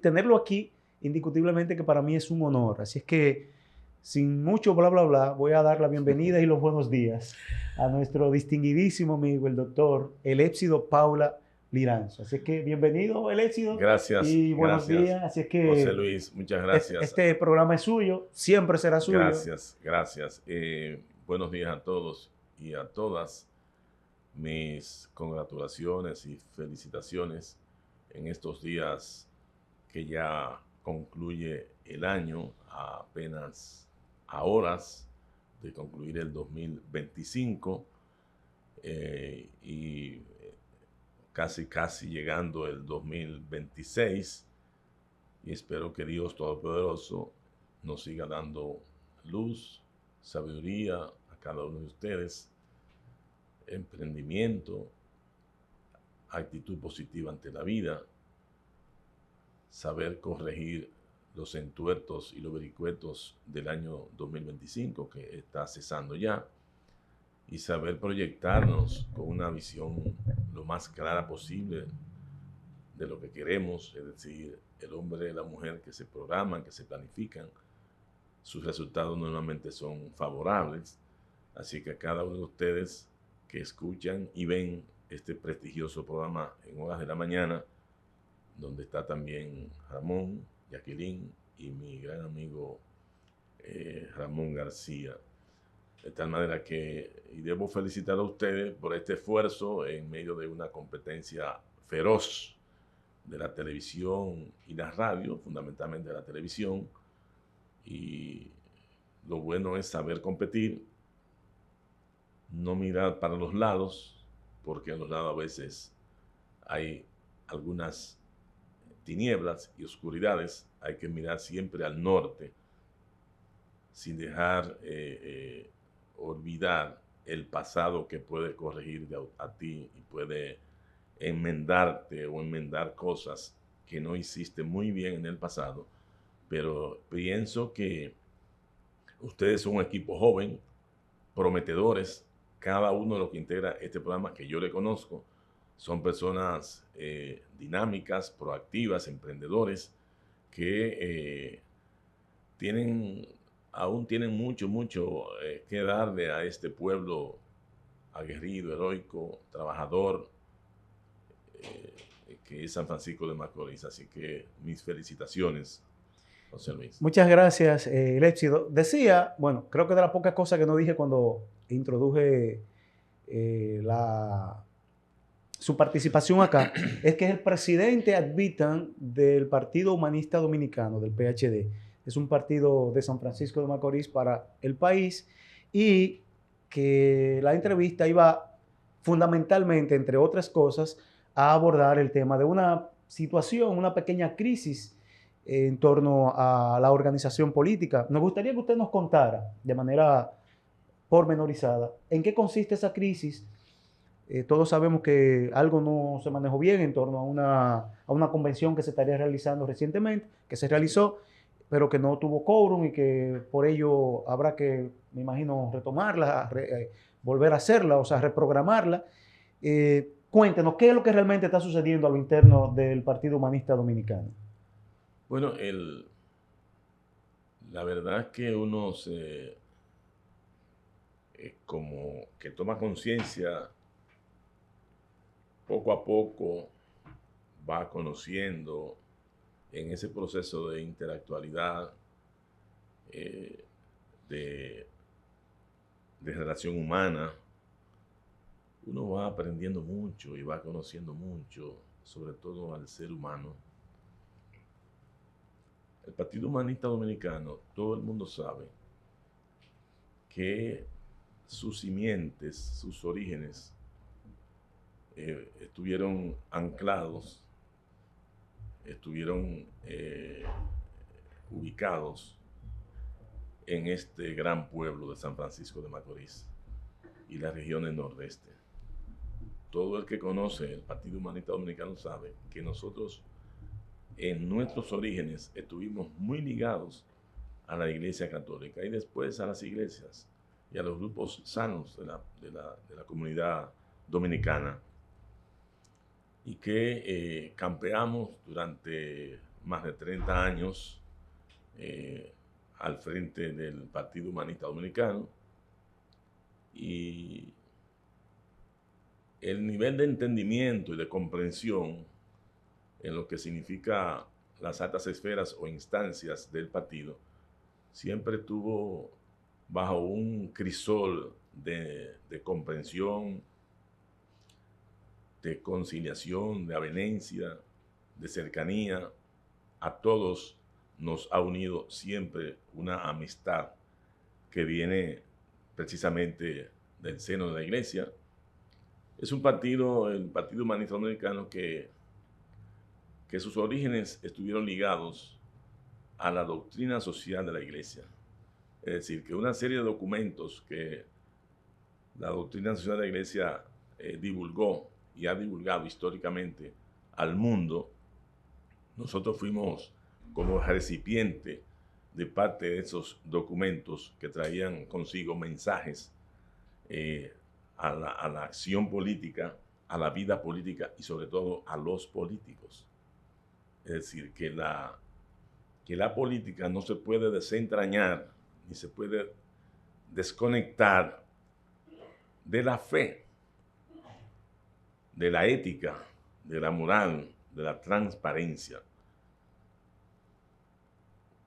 tenerlo aquí, indiscutiblemente que para mí es un honor. Así es que, sin mucho bla, bla, bla, voy a dar la bienvenida y los buenos días a nuestro distinguidísimo amigo, el doctor Elépsido Paula Liranzo. Así es que, bienvenido, Elépsido, Gracias, y buenos gracias, días. Así es José que Luis, muchas gracias. este programa es suyo, siempre será suyo. Gracias, gracias. Buenos días a todos y a todas. Mis congratulaciones y felicitaciones en estos días que ya concluye el año, apenas a horas de concluir el 2025 y casi llegando el 2026. Y espero que Dios Todopoderoso nos siga dando luz, sabiduría a cada uno de ustedes, emprendimiento, actitud positiva ante la vida, saber corregir los entuertos y los vericuetos del año 2025 que está cesando ya, y saber proyectarnos con una visión lo más clara posible de lo que queremos, es decir, el hombre y la mujer que se programan, que se planifican, sus resultados normalmente son favorables. Así que a cada uno de ustedes que escuchan y ven este prestigioso programa en horas de la mañana, donde está también Ramón, Jacqueline y mi gran amigo Ramón García. De tal manera que, y debo felicitar a ustedes por este esfuerzo en medio de una competencia feroz de la televisión y la radio, fundamentalmente de la televisión, y lo bueno es saber competir, no mirar para los lados, porque a los lados a veces hay algunas tinieblas y oscuridades. Hay que mirar siempre al norte, sin dejar olvidar el pasado que puede corregir a ti y puede enmendarte o enmendar cosas que no hiciste muy bien en el pasado. Pero pienso que ustedes son un equipo joven, prometedores. Cada uno de los que integra este programa que yo le conozco son personas dinámicas, proactivas, emprendedores que aún tienen mucho que darle a este pueblo aguerrido, heroico, trabajador, que es San Francisco de Macorís. Así que mis felicitaciones, José Luis. Muchas gracias, Elépsido. Decía, bueno, creo que de las pocas cosas que no dije cuando introduje su participación acá, es que es el presidente ad vitam del Partido Humanista Dominicano, del PHD. Es un partido de San Francisco de Macorís para el país, y que la entrevista iba fundamentalmente, entre otras cosas, a abordar el tema de una situación, una pequeña crisis en torno a la organización política. Nos gustaría que usted nos contara de manera pormenorizada en qué consiste esa crisis. Todos sabemos que algo no se manejó bien en torno a una convención que se estaría realizando recientemente, que se realizó, pero que no tuvo quórum y que por ello habrá que, me imagino, retomarla, volver a hacerla, o sea, reprogramarla. Cuéntenos, ¿qué es lo que realmente está sucediendo a lo interno del Partido Humanista Dominicano? Bueno, la verdad es que uno como que toma conciencia poco a poco, va conociendo en ese proceso de interactualidad, eh, de, de relación humana. Uno va aprendiendo mucho y va conociendo mucho, sobre todo al ser humano. El Partido Humanista Dominicano, todo el mundo sabe que sus simientes, sus orígenes, estuvieron anclados, estuvieron ubicados en este gran pueblo de San Francisco de Macorís y la región del nordeste. Todo el que conoce el Partido Humanista Dominicano sabe que nosotros en nuestros orígenes estuvimos muy ligados a la Iglesia Católica y después a las iglesias y a los grupos sanos de la comunidad dominicana, y que campeamos durante más de 30 años al frente del Partido Humanista Dominicano, y el nivel de entendimiento y de comprensión en lo que significa las altas esferas o instancias del partido siempre estuvo bajo un crisol de comprensión, de conciliación, de avenencia, de cercanía. A todos nos ha unido siempre una amistad que viene precisamente del seno de la iglesia. Es un partido, el Partido Humanista Dominicano, que sus orígenes estuvieron ligados a la doctrina social de la iglesia. Es decir, que una serie de documentos que la doctrina social de la iglesia divulgó y ha divulgado históricamente al mundo, nosotros fuimos como recipiente de parte de esos documentos que traían consigo mensajes a la acción política, a la vida política y sobre todo a los políticos. Es decir, que la política no se puede desentrañar ni se puede desconectar de la fe, de la ética, de la moral, de la transparencia.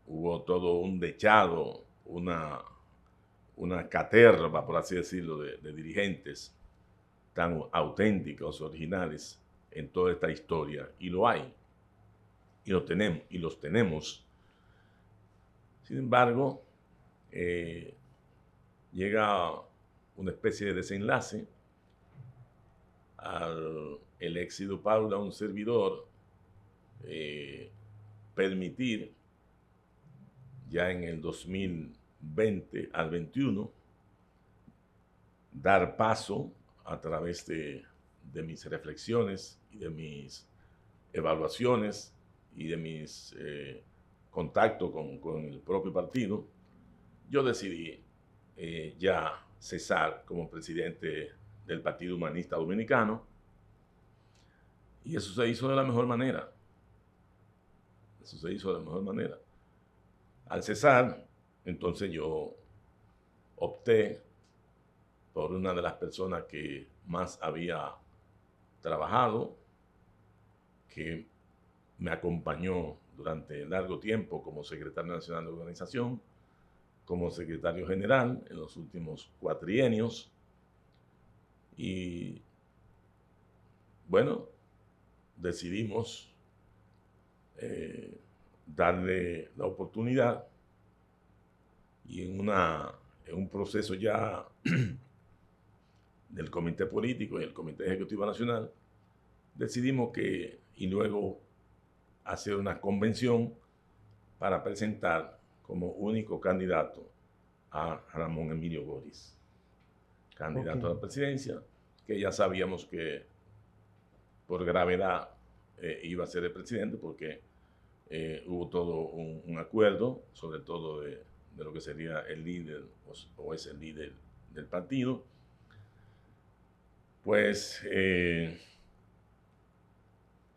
Hubo todo un dechado, una caterva, por así decirlo, de dirigentes tan auténticos, originales en toda esta historia, y lo hay, y lo tenemos, y los tenemos. Sin embargo, llega una especie de desenlace al el éxito Paula, un servidor, permitir ya en el 2020 al 21 dar paso a través de mis reflexiones y de mis evaluaciones y de mis contactos con el propio partido. Yo decidí ya cesar como presidente del Partido Humanista Dominicano, y eso se hizo de la mejor manera. Eso se hizo de la mejor manera. Al cesar, entonces yo opté por una de las personas que más había trabajado, que me acompañó durante largo tiempo como secretario nacional de organización, como secretario general en los últimos cuatrienios. Y bueno, decidimos darle la oportunidad, y en un proceso ya del Comité Político y el Comité Ejecutivo Nacional, decidimos y luego hacer una convención para presentar como único candidato a Ramón Emilio Goris, candidato a la presidencia, que ya sabíamos que por gravedad iba a ser el presidente, porque hubo todo un acuerdo, sobre todo de lo que sería el líder o es el líder del partido. Pues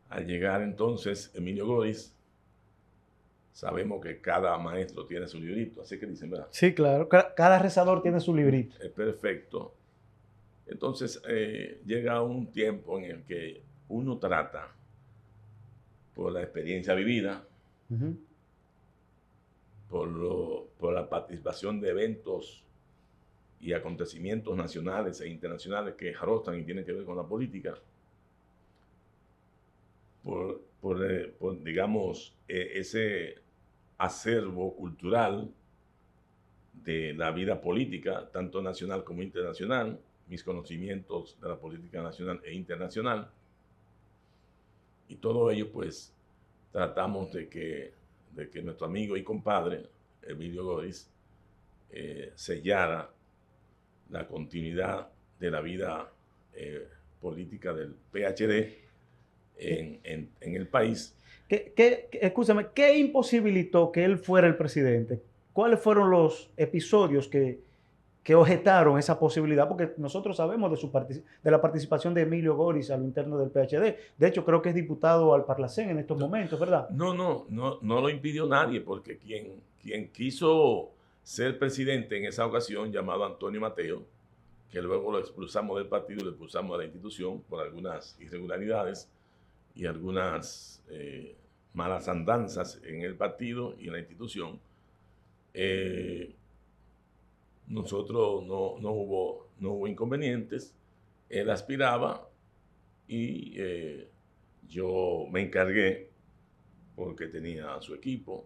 al llegar entonces Emilio Goris, sabemos que cada maestro tiene su librito, así que dicen, ¿verdad? Sí, claro, cada rezador tiene su librito. Es perfecto. Entonces llega un tiempo en el que uno trata, por la experiencia vivida, por la participación de eventos y acontecimientos nacionales e internacionales que rozan y tienen que ver con la política, por digamos, ese acervo cultural de la vida política, tanto nacional como internacional, mis conocimientos de la política nacional e internacional, y todo ello, pues, tratamos de que nuestro amigo y compadre, Emilio Goris, sellara la continuidad de la vida política del PHD en el país. Escúchame, ¿qué imposibilitó que él fuera el presidente? ¿Cuáles fueron los episodios que que objetaron esa posibilidad, porque nosotros sabemos de la participación de Emilio Goris a lo interno del PHD. De hecho, creo que es diputado al Parlacén en estos momentos, ¿verdad? No lo impidió nadie, porque quien quiso ser presidente en esa ocasión, llamado Antonio Mateo, que luego lo expulsamos del partido, lo expulsamos de la institución por algunas irregularidades y algunas malas andanzas en el partido y en la institución. Nosotros no hubo inconvenientes. Él aspiraba y yo me encargué, porque tenía a su equipo,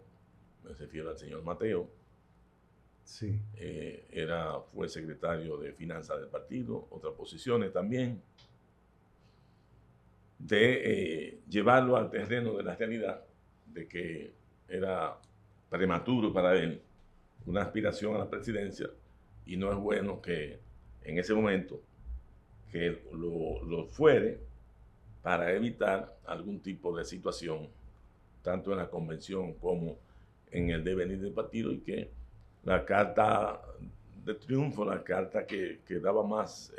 me refiero al señor Mateo. Sí. Fue secretario de finanzas del partido, otras posiciones también, de llevarlo al terreno de la realidad, de que era prematuro para él una aspiración a la presidencia, y no es bueno que en ese momento que lo fuere, para evitar algún tipo de situación, tanto en la convención como en el devenir del partido, y que la carta de triunfo, la carta que daba más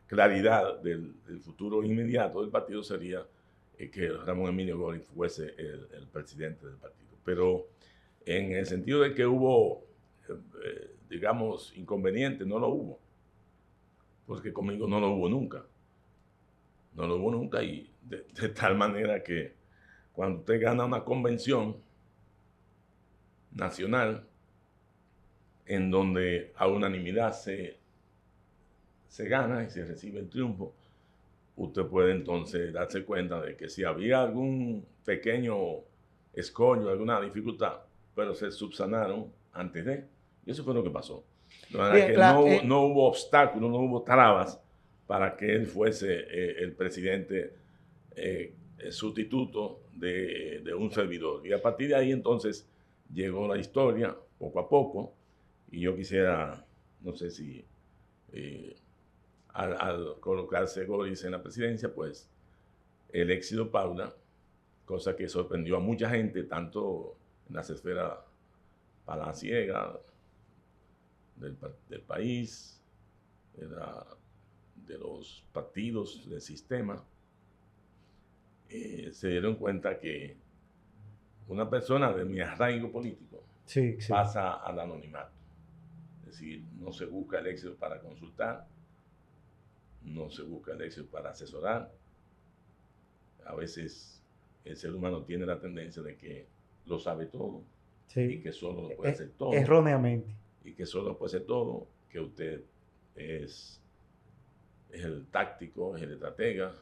claridad del futuro inmediato del partido sería que Ramón Emilio Goris fuese el presidente del partido. Pero en el sentido de que hubo, digamos, inconveniente, no lo hubo, porque conmigo no lo hubo nunca. No lo hubo nunca, y de tal manera que cuando usted gana una convención nacional en donde a unanimidad se gana y se recibe el triunfo, usted puede entonces darse cuenta de que si había algún pequeño escollo, alguna dificultad, pero se subsanaron antes de. Y eso fue lo que pasó. Bien, no hubo obstáculos, no hubo trabas para que él fuese el presidente sustituto de un servidor. Y a partir de ahí entonces llegó la historia poco a poco, y yo quisiera, no sé si al colocarse Goris en la presidencia, pues el éxito Paula, cosa que sorprendió a mucha gente, tanto en las esferas palaciegas del país, de los partidos del sistema, se dieron cuenta que una persona de mi arraigo político pasa al anonimato. Es decir, no se busca el éxito para consultar, no se busca el éxito para asesorar. A veces el ser humano tiene la tendencia de que lo sabe todo, y que solo lo puede hacer todo. Erróneamente. Y que solo puede hacer todo, que usted es el táctico, es el estratega,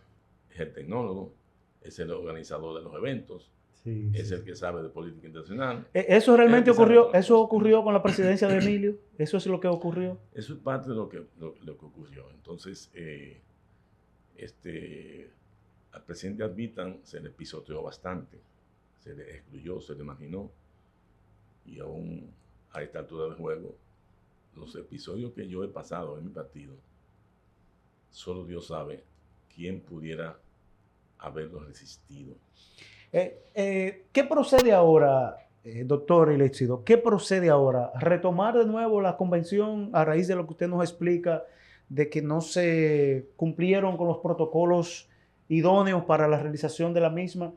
es el tecnólogo, es el organizador de los eventos, es el que sabe de política internacional. ¿Eso realmente ocurrió? ¿Eso ocurrió con la presidencia de Emilio? ¿Eso es lo que ocurrió? Eso es parte de lo que ocurrió. Entonces, al presidente Advitan se le pisoteó bastante, se le excluyó, se le marginó, y aún a esta altura del juego, los episodios que yo he pasado en mi partido, solo Dios sabe quién pudiera haberlo resistido. ¿Qué procede ahora, doctor Ilexido? ¿Qué procede ahora? ¿Retomar de nuevo la convención a raíz de lo que usted nos explica, de que no se cumplieron con los protocolos idóneos para la realización de la misma?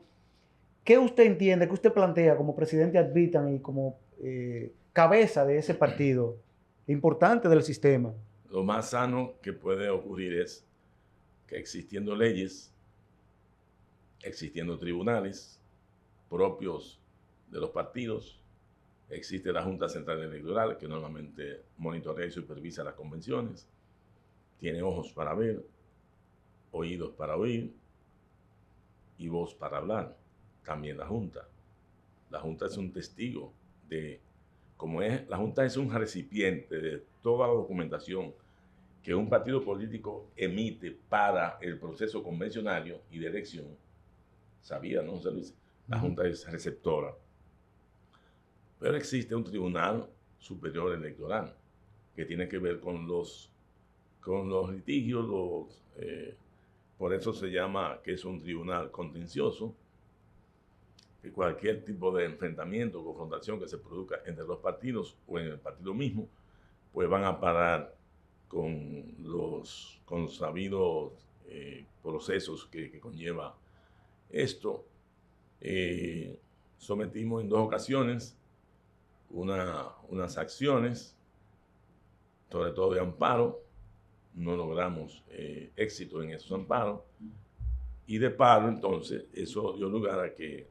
¿Qué usted entiende, qué usted plantea como presidente Advitan y como cabeza de ese partido importante del sistema? Lo más sano que puede ocurrir es que, existiendo leyes, existiendo tribunales propios de los partidos, existe la Junta Central Electoral, que normalmente monitorea y supervisa las convenciones, tiene ojos para ver, oídos para oír y voz para hablar. También la Junta. La Junta es un testigo de cómo es. La Junta es un recipiente de toda la documentación que un partido político emite para el proceso convencionario y de elección. Sabía, ¿no, José Luis? La Junta es receptora. Pero existe un Tribunal Superior Electoral que tiene que ver con los litigios, por eso se llama que es un tribunal contencioso, que cualquier tipo de enfrentamiento o confrontación que se produzca entre los partidos o en el partido mismo pues van a parar con los sabidos procesos que conlleva esto. Sometimos en 2 ocasiones unas acciones, sobre todo de amparo. No logramos éxito en esos amparos. Y de paro, entonces, eso dio lugar a que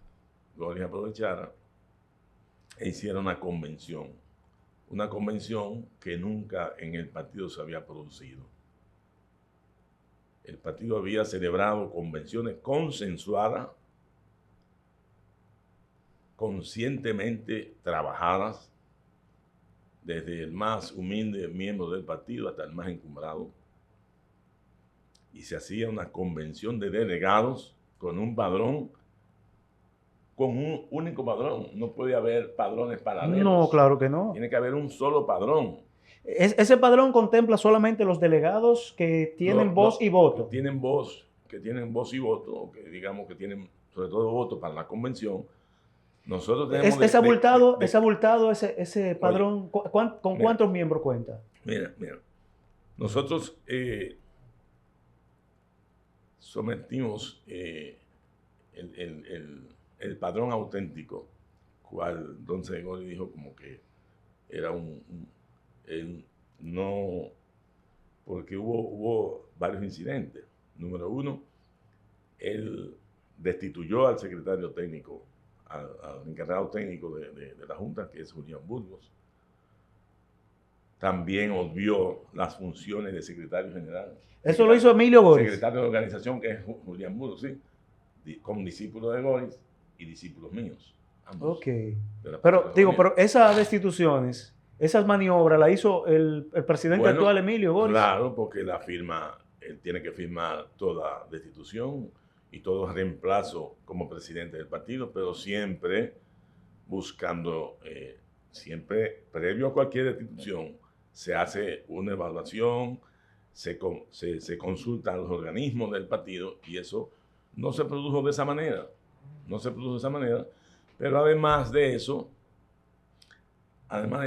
Goris aprovechara e hiciera una convención que nunca en el partido se había producido. El partido había celebrado convenciones consensuadas, conscientemente trabajadas, desde el más humilde miembro del partido hasta el más encumbrado, y se hacía una convención de delegados con un padrón, con un único padrón. No puede haber padrones paralelos. No, claro que no. Tiene que haber un solo padrón. Ese padrón contempla solamente los delegados que tienen voz y voto. Que tienen voz y voto, o que digamos que tienen sobre todo voto para la convención. Nosotros tenemos... ¿Es abultado ese padrón? Oye, ¿con cuántos miembros cuenta? Mira. Nosotros sometimos el padrón auténtico, cual don Segori dijo como que era no, porque hubo varios incidentes. Número 1, él destituyó al secretario técnico, al encargado técnico de la Junta, que es Julián Burgos. También obvió las funciones de secretario general. Eso lo hizo Emilio Goris. Secretario de organización, que es Julián Burgos, sí, como discípulo de Goris y discípulos míos. Ambos, ok. Pero esas destituciones, esas maniobras, ¿la hizo el presidente actual, Emilio Goris? Claro, porque él tiene que firmar toda destitución y todo reemplazo como presidente del partido, pero siempre buscando, siempre previo a cualquier destitución, se hace una evaluación, se consultan los organismos del partido, y eso no se produjo de esa manera. Pero además de eso, además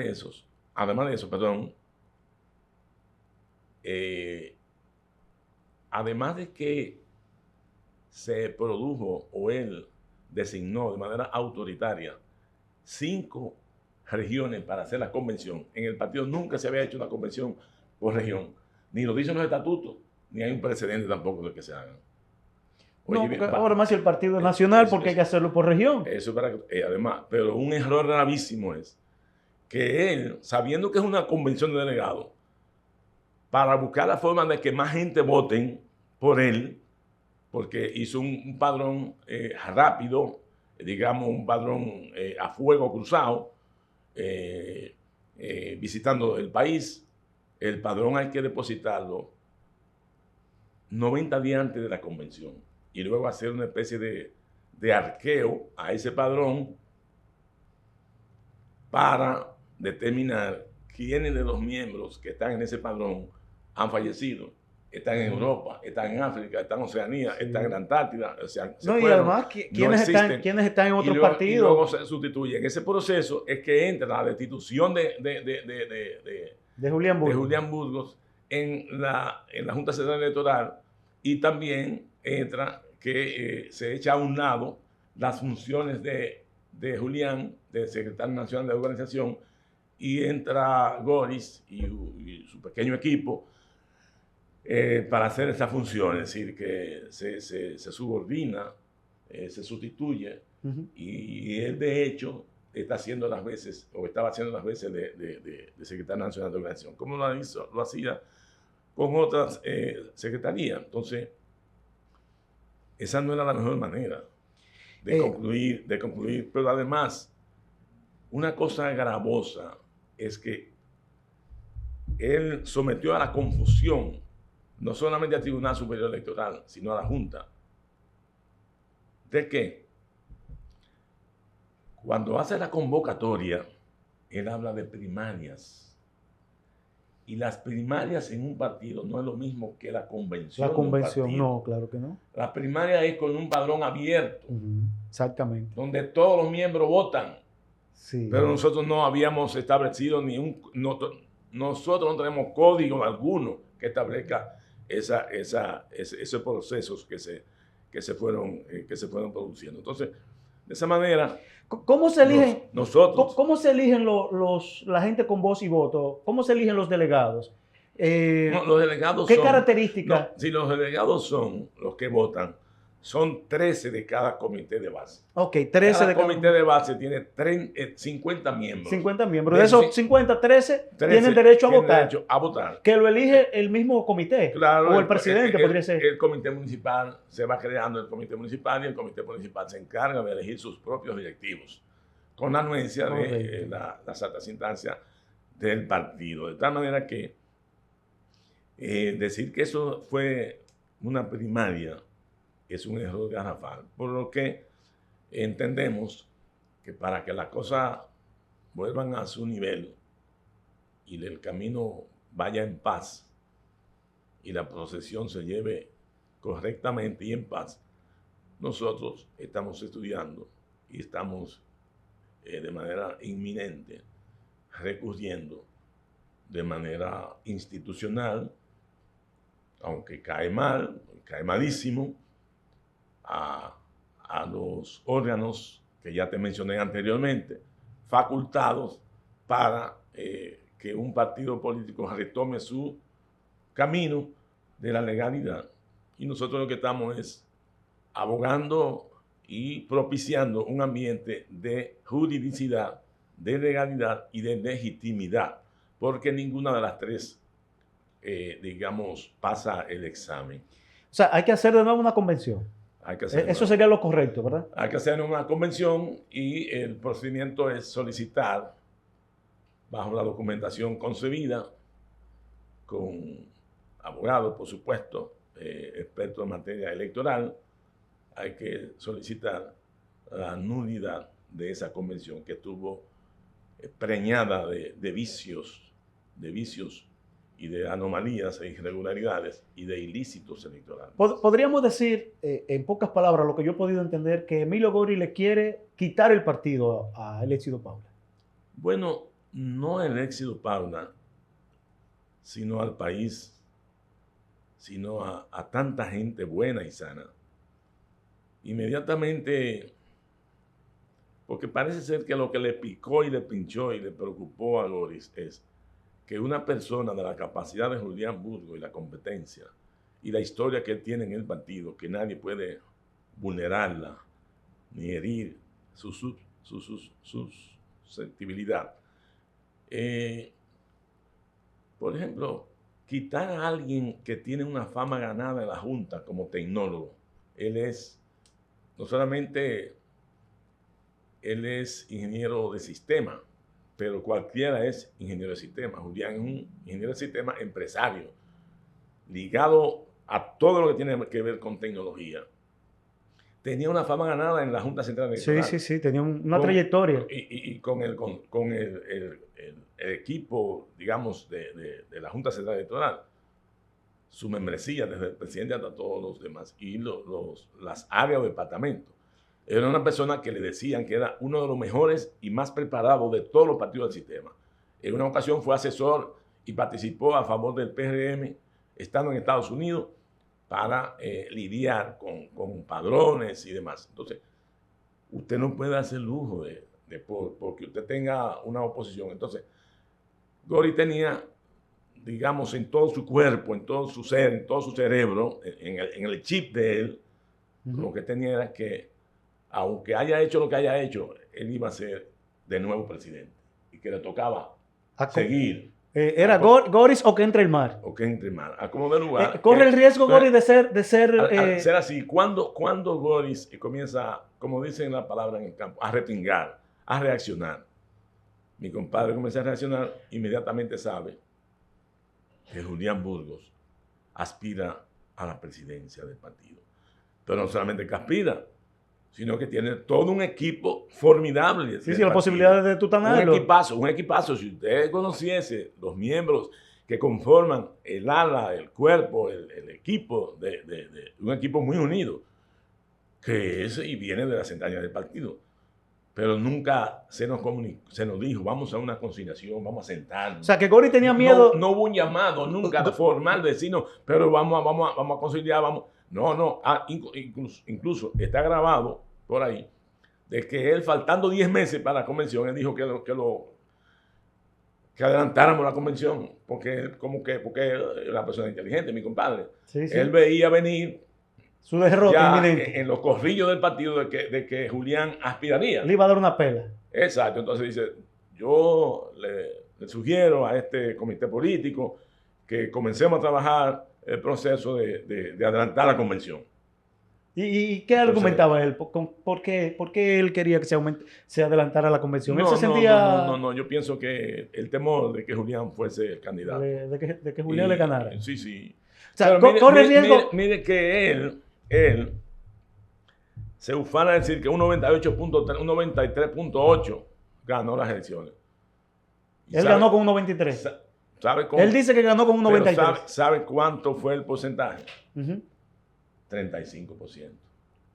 de que se produjo, o él designó de manera autoritaria 5 regiones para hacer la convención. En el partido nunca se había hecho una convención por región, ni lo dicen los estatutos, ni hay un precedente tampoco de que se hagan. Ahora más si el partido es nacional, porque hay que hacerlo por región. Eso además, pero un error gravísimo es que él, sabiendo que es una convención de delegados, para buscar la forma de que más gente voten por él, porque hizo un padrón rápido, digamos un padrón a fuego cruzado, visitando el país. El padrón hay que depositarlo 90 días antes de la convención y luego hacer una especie de arqueo a ese padrón para determinar quiénes de los miembros que están en ese padrón han fallecido. Están en Europa, están en África, están en Oceanía, están en Antártida. O sea, y además, ¿quiénes están en otros partidos? Y luego se sustituyen. En ese proceso es que entra la destitución de Julián Burgos en la Junta Central Electoral, y también entra que se echa a un lado las funciones de Julián, del secretario nacional de organización, y entra Goris y su pequeño equipo para hacer esa función, es decir, que se subordina, se sustituye, y él de hecho estaba haciendo las veces de secretario nacional de organización, como lo hacía con otras secretarías. Entonces, esa no era la mejor manera de concluir, pero además, una cosa gravosa es que él sometió a la confusión no solamente al Tribunal Superior Electoral, sino a la Junta. ¿De qué? Cuando hace la convocatoria, él habla de primarias. Y las primarias en un partido no es lo mismo que la convención. La convención, no, claro que no. La primaria es con un padrón abierto. Exactamente. Donde todos los miembros votan. Sí. Pero nosotros no habíamos establecido nosotros no tenemos código alguno que establezca esos procesos que se fueron produciendo. Entonces, de esa manera, ¿cómo se eligen, nosotros, ¿cómo se eligen la gente con voz y voto? ¿Cómo se eligen los delegados? los delegados ¿Qué características? Si los delegados son los que votan, son 13 de cada comité de base. Ok, 13 cada de cada comité de base tiene 50 miembros. 50 miembros. De esos 50, 13 tienen derecho a votar. Derecho a votar. Que lo elige el mismo comité. Claro, o el presidente, podría ser. El comité municipal se va creando el comité municipal y el comité municipal se encarga de elegir sus propios directivos con la anuencia de las altas instancias del partido. De tal manera que decir que eso fue una primaria es un error garrafal, por lo que entendemos que para que las cosas vuelvan a su nivel y el camino vaya en paz y la procesión se lleve correctamente y en paz, nosotros estamos estudiando y estamos de manera inminente recurriendo de manera institucional, aunque cae malísimo, a los órganos que ya te mencioné anteriormente, facultados para que un partido político retome su camino de la legalidad. Y nosotros lo que estamos es abogando y propiciando un ambiente de juridicidad, de legalidad y de legitimidad, porque ninguna de las tres, pasa el examen. O sea, hay que hacer de nuevo una convención. Eso sería lo correcto, ¿verdad? Hay que hacer una convención y el procedimiento es solicitar, bajo la documentación concebida, con abogados, por supuesto, expertos en materia electoral, hay que solicitar la nulidad de esa convención que estuvo preñada de vicios y de anomalías e irregularidades y de ilícitos electorales. Podríamos decir, en pocas palabras, lo que yo he podido entender, que Emilio Gori le quiere quitar el partido a Eléxito Paula. Bueno, no a Eléxito Paula, sino al país, sino a tanta gente buena y sana. Inmediatamente, porque parece ser que lo que le picó y le pinchó y le preocupó a Goris es que una persona de la capacidad de Julián Burgos y la competencia y la historia que él tiene en el partido, que nadie puede vulnerarla ni herir su susceptibilidad. Por ejemplo, quitar a alguien que tiene una fama ganada en la Junta como tecnólogo. No solamente él es ingeniero de sistema, pero cualquiera es ingeniero de sistema. Julián es un ingeniero de sistema empresario, ligado a todo lo que tiene que ver con tecnología. Tenía una fama ganada en la Junta Central Electoral. Sí, tenía una trayectoria. Y con el equipo, digamos, de la Junta Central Electoral, su membresía, desde el presidente hasta todos los demás, y las áreas o departamentos. Era una persona que le decían que era uno de los mejores y más preparados de todos los partidos del sistema. En una ocasión fue asesor y participó a favor del PRM, estando en Estados Unidos, para lidiar con padrones y demás. Entonces, usted no puede hacer lujo porque usted tenga una oposición. Entonces, Gori tenía, digamos, en todo su cuerpo, en todo su ser, en todo su cerebro, en el chip de él, lo que tenía era que, aunque haya hecho lo que haya hecho, él iba a ser de nuevo presidente y que le tocaba seguir. ¿Era Goris o que entre el mar? O que entre el mar. A como de lugar. ¿Corre el riesgo Goris de ser ser así? Cuando Goris comienza, como dicen la palabra en el campo, a repingar, a reaccionar. Mi compadre comienza a reaccionar, inmediatamente sabe que Julián Burgos aspira a la presidencia del partido. Pero no solamente que aspira, sino que tiene todo un equipo formidable. Sí, la posibilidad de tutanarlo. Un equipazo. Si usted conociese los miembros que conforman el ala, el cuerpo, el equipo, un equipo muy unido, que es y viene de las entrañas del partido. pero nunca se nos dijo, vamos a una conciliación, vamos a sentarnos. O sea, que Gori tenía miedo. No hubo un llamado nunca formal de decirnos, pero vamos a conciliar, vamos. No. Incluso está grabado por ahí de que él, faltando 10 meses para la convención, él dijo que adelantáramos la convención, porque la persona inteligente, mi compadre. Sí. Él veía venir su derrota inminente en los corrillos del partido de que Julián aspiraría. Le iba a dar una pela. Exacto. Entonces dice, yo le sugiero a este comité político que comencemos a trabajar el proceso de adelantar la convención. ¿Y qué argumentaba él? ¿Por qué él quería que se adelantara la convención? ¿Él se sentía...? No, yo pienso que el temor de que Julián fuese el candidato. De que Julián le ganara. Sí. O sea, corre el riesgo... Mire que él se ufana a decir que un 93.8 ganó las elecciones. Él ganó con un 93. ¿Sabe cómo? Él dice que ganó con un 93. ¿Sabe cuánto fue el porcentaje? 35%.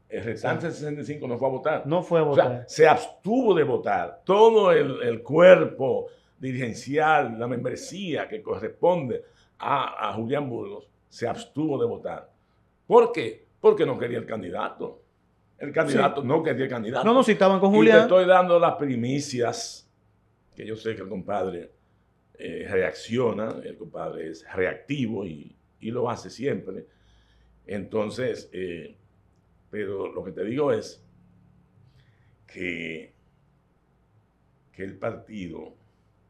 El restante 65% no fue a votar. No fue a votar. O sea, se abstuvo de votar. Todo el cuerpo dirigencial, la membresía que corresponde a Julián Burgos, se abstuvo de votar. ¿Por qué? Porque no quería el candidato. El candidato no quería el candidato. No, si estaban con Julián. Y te estoy dando las primicias, que yo sé que el compadre reacciona, el compadre es reactivo y lo hace siempre. Entonces, pero lo que te digo es que el Partido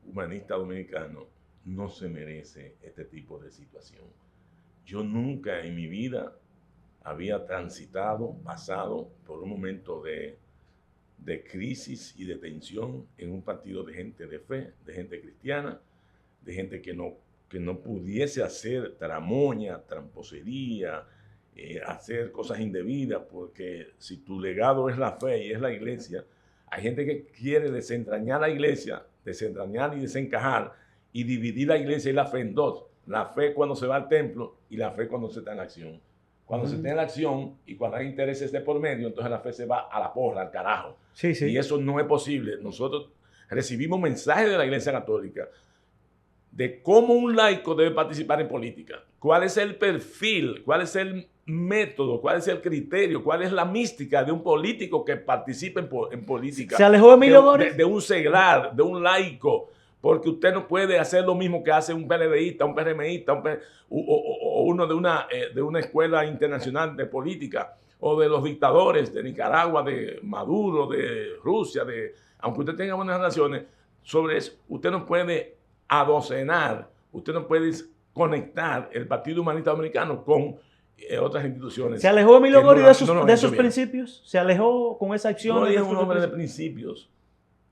Humanista Dominicano no se merece este tipo de situación. Yo nunca en mi vida había pasado por un momento de crisis y de tensión en un partido de gente de fe, de gente cristiana, de gente que no pudiese hacer tramoña, tramposería, hacer cosas indebidas, porque si tu legado es la fe y es la iglesia, hay gente que quiere desentrañar la iglesia, desentrañar y desencajar y dividir la iglesia y la fe en dos. La fe cuando se va al templo y la fe cuando se está en la acción. Cuando se está en la acción y cuando hay intereses de por medio, entonces la fe se va a la porra, al carajo. Sí. Y eso no es posible. Nosotros recibimos mensajes de la Iglesia Católica de cómo un laico debe participar en política. ¿Cuál es el perfil? ¿Cuál es el método? ¿Cuál es el criterio? ¿Cuál es la mística de un político que participe en política? ¿Se alejó Emilio Gori? De un seglar, de un laico. Porque usted no puede hacer lo mismo que hace un PLDista, un PRMista, o uno de una escuela internacional de política, o de los dictadores de Nicaragua, de Maduro, de Rusia, aunque usted tenga buenas relaciones, sobre eso usted no puede adocenar, usted no puede conectar el Partido Humanista Dominicano con otras instituciones. ¿Se alejó Emilio Gori de esos principios? ¿Se alejó con esa acción? No es un hombre de principios,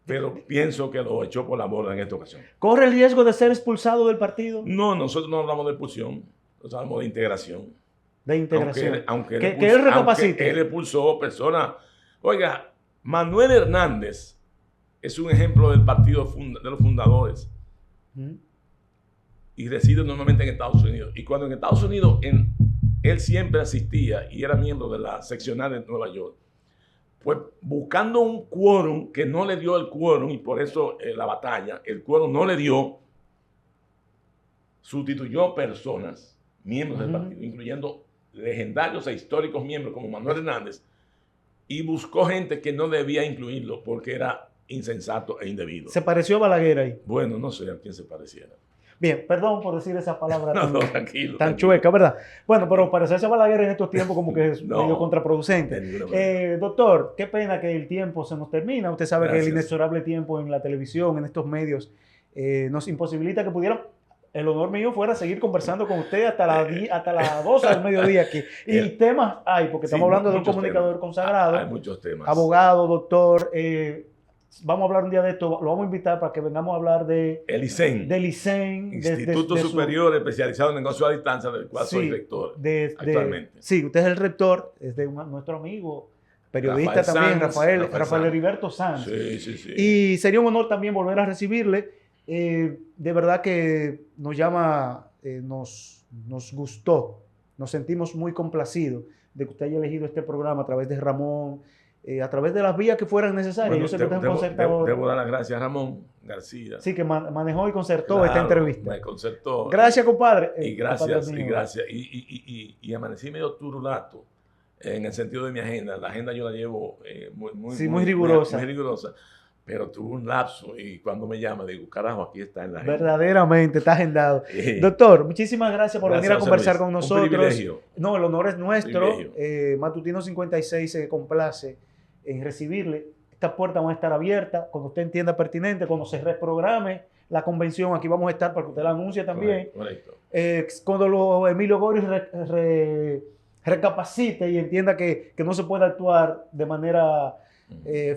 pero pienso que lo echó por la borda en esta ocasión. ¿Corre el riesgo de ser expulsado del partido? No, nosotros no hablamos de expulsión, nosotros hablamos de integración. De integración. Aunque él recapacite. Él expulsó personas. Oiga, Manuel Hernández es un ejemplo del partido de los fundadores. Y reside normalmente en Estados Unidos. Y cuando en Estados Unidos él siempre asistía y era miembro de la seccional de Nueva York, pues buscando un quórum que no le dio el quórum, y por eso la batalla, el quórum no le dio, sustituyó personas, miembros del partido, incluyendo legendarios e históricos miembros como Manuel Hernández, y buscó gente que no debía incluirlo porque era insensato e indebido. ¿Se pareció a Balaguer ahí? Bueno, no sé a quién se pareciera. Bien, perdón por decir esa palabra tan chueca, ¿verdad? Bueno, pero parecerse a Balaguer en estos tiempos como que es medio contraproducente. Doctor, qué pena que el tiempo se nos termina. Usted sabe que el inexorable tiempo en la televisión, en estos medios, nos imposibilita que pudiéramos... El honor mío fuera seguir conversando con usted hasta las 12 del mediodía aquí. Y temas hay, porque estamos hablando de un comunicador consagrado. Hay muchos temas. Abogado, doctor. Vamos a hablar un día de esto. Lo vamos a invitar para que vengamos a hablar de... El ISEN. Del ISEN. Instituto Superior Especializado en Negocios a Distancia, del cual soy rector actualmente. Sí, usted es el rector. Es de nuestro amigo, periodista también, Rafael Heriberto Sanz. Sí. Y sería un honor también volver a recibirle. De verdad que nos llama, nos gustó, nos sentimos muy complacidos de que usted haya elegido este programa a través de Ramón a través de las vías que fueran necesarias. Bueno, yo sé que usted es un concertador. Debo dar las gracias a Ramón García. Sí, que manejó y concertó esta entrevista. Me concertó. Gracias, compadre. Y gracias. Y amanecí medio turulato en el sentido de mi agenda. La agenda yo la llevo muy rigurosa. Muy rigurosa. Pero tuve un lapso y cuando me llama digo, carajo, aquí está en la agenda. Verdaderamente, está agendado. Doctor, muchísimas gracias por venir a conversar con nosotros. Un privilegio. No, el honor es nuestro. Matutino 56 se complace en recibirle. Estas puertas van a estar abiertas cuando usted entienda pertinente, cuando se reprograme la convención. Aquí vamos a estar para que usted la anuncie también. Correcto. Cuando Emilio Goris recapacite y entienda que no se puede actuar de manera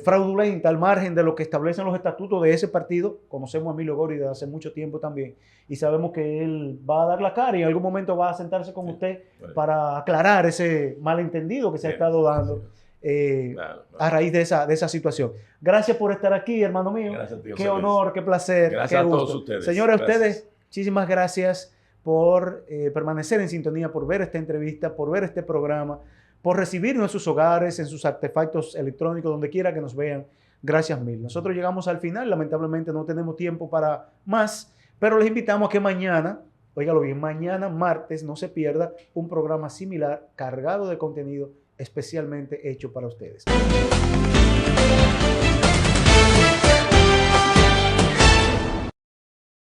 fraudulenta al margen de lo que establecen los estatutos de ese partido. Conocemos a Emilio Goris desde hace mucho tiempo también y sabemos que él va a dar la cara y en algún momento va a sentarse con usted para aclarar ese malentendido que se ha estado dando a raíz de esa situación. Gracias por estar aquí, hermano mío. Gracias, tío. Qué honor, qué placer. Gracias qué a gusto. todos ustedes. Señores, ustedes, muchísimas gracias por permanecer en sintonía, por ver esta entrevista, por ver este programa, por recibirnos en sus hogares, en sus artefactos electrónicos, donde quiera que nos vean. Gracias mil. Nosotros llegamos al final, lamentablemente no tenemos tiempo para más, pero les invitamos a que mañana, óigalo bien, mañana martes no se pierda un programa similar, cargado de contenido especialmente hecho para ustedes.